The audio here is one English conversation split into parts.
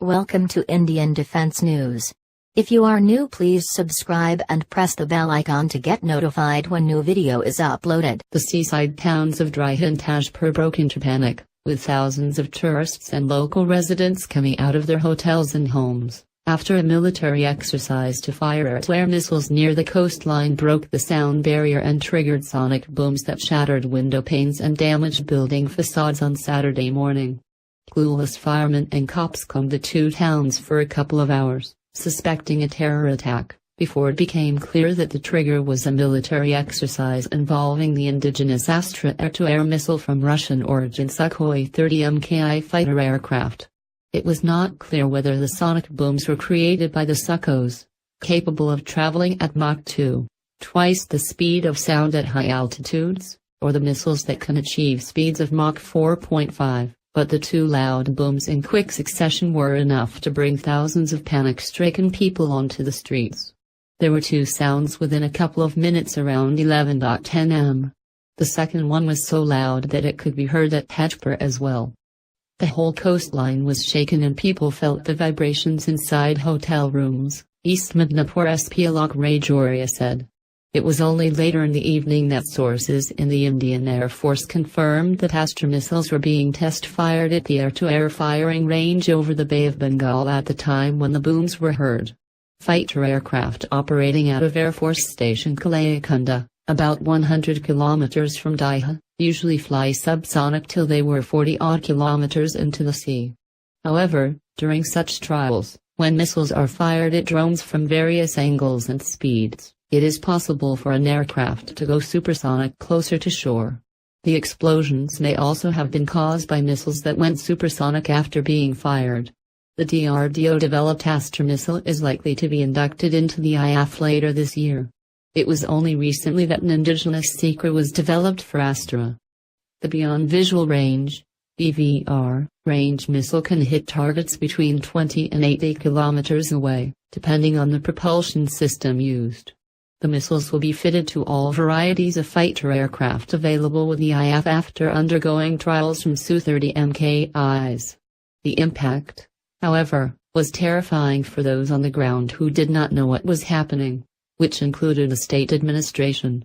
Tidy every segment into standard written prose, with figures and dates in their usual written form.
Welcome to Indian Defense News. If you are new, please subscribe and press the bell icon to get notified when new video is uploaded. The seaside towns of Dryha and Tajpur broke into panic, with thousands of tourists and local residents coming out of their hotels and homes, after a military exercise to fire air-to-air missiles near the coastline broke the sound barrier and triggered sonic booms that shattered window panes and damaged building facades on Saturday morning. Clueless firemen and cops combed the two towns for a couple of hours, suspecting a terror attack, before it became clear that the trigger was a military exercise involving the indigenous Astra air-to-air missile from Russian origin Sukhoi 30MKI fighter aircraft. It was not clear whether the sonic booms were created by the Sukhos, capable of traveling at Mach 2, twice the speed of sound at high altitudes, or the missiles that can achieve speeds of Mach 4.5. But the two loud booms in quick succession were enough to bring thousands of panic-stricken people onto the streets. There were two sounds within a couple of minutes around 11:10 am. The second one was so loud that it could be heard at Tajpur as well. The whole coastline was shaken and people felt the vibrations inside hotel rooms, East Midnapur SP Alok Rajoria said. It was only later in the evening that sources in the Indian Air Force confirmed that Astra missiles were being test-fired at the air-to-air firing range over the Bay of Bengal at the time when the booms were heard. Fighter aircraft operating out of Air Force Station Kalayakunda, about 100 kilometers from Dhyha, usually fly subsonic till they were 40-odd kilometers into the sea. However, during such trials, when missiles are fired at drones from various angles and speeds, it is possible for an aircraft to go supersonic closer to shore. The explosions may also have been caused by missiles that went supersonic after being fired. The DRDO-developed Astra missile is likely to be inducted into the IAF later this year. It was only recently that an indigenous secret was developed for Astra. The Beyond Visual Range (BVR) range missile can hit targets between 20 and 80 kilometers away, depending on the propulsion system used. The missiles will be fitted to all varieties of fighter aircraft available with the IAF after undergoing trials from Su-30MKIs. The impact, however, was terrifying for those on the ground who did not know what was happening, which included the state administration.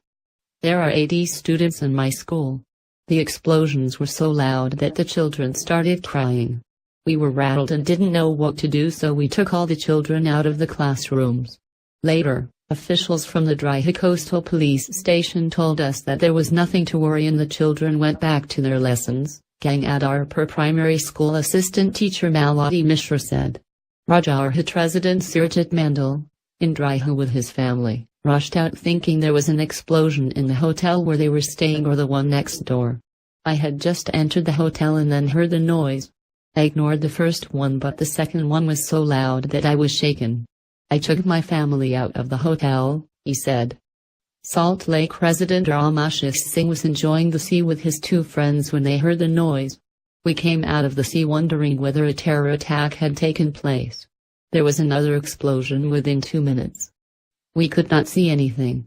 There are 80 students in my school. The explosions were so loud that the children started crying. We were rattled and didn't know what to do, so we took all the children out of the classrooms. Later, officials from the Dryha Coastal Police Station told us that there was nothing to worry and the children went back to their lessons, Gangadarpur Primary School Assistant Teacher Malati Mishra said. Rajarhat resident Surjit Mandal, in Dryha with his family, rushed out thinking there was an explosion in the hotel where they were staying or the one next door. I had just entered the hotel and then heard the noise. I ignored the first one, but the second one was so loud that I was shaken. I took my family out of the hotel, he said. Salt Lake resident Ramashish Singh was enjoying the sea with his two friends when they heard the noise. We came out of the sea wondering whether a terror attack had taken place. There was another explosion within 2 minutes. We could not see anything.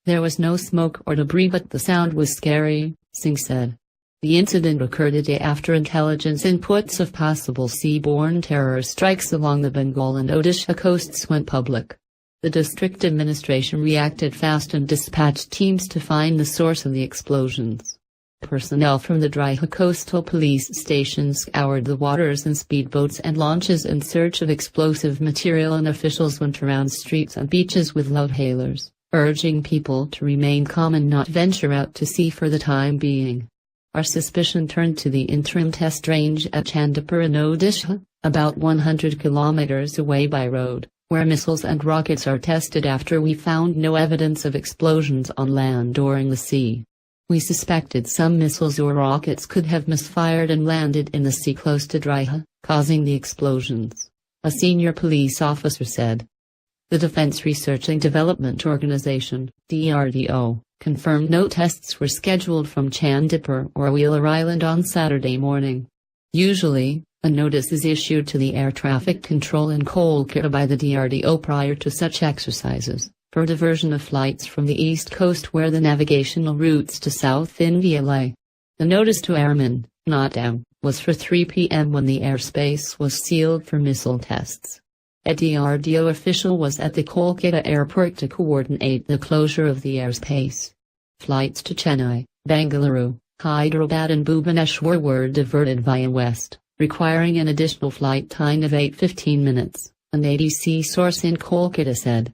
There was no smoke or debris, but the sound was scary, Singh said. The incident occurred a day after intelligence inputs of possible seaborne terror strikes along the Bengal and Odisha coasts went public. The district administration reacted fast and dispatched teams to find the source of the explosions. Personnel from the Dryha Coastal Police Station scoured the waters in speedboats and launches in search of explosive material, and officials went around streets and beaches with loudhailers, urging people to remain calm and not venture out to sea for the time being. Our suspicion turned to the interim test range at Chandipur in Odisha, about 100 kilometers away by road, where missiles and rockets are tested after we found no evidence of explosions on land or in the sea. We suspected some missiles or rockets could have misfired and landed in the sea close to Dryha, causing the explosions, a senior police officer said. The Defense Research and Development Organization, DRDO, confirmed no tests were scheduled from Chandipur or Wheeler Island on Saturday morning. Usually, a notice is issued to the air traffic control in Kolkata by the DRDO prior to such exercises, for diversion of flights from the east coast where the navigational routes to South India lie. The notice to airmen, not down, was for 3 p.m. when the airspace was sealed for missile tests. A DRDO official was at the Kolkata airport to coordinate the closure of the airspace. Flights to Chennai, Bengaluru, Hyderabad and Bhubaneswar were diverted via west, requiring an additional flight time of 8-15 minutes, an ADC source in Kolkata said.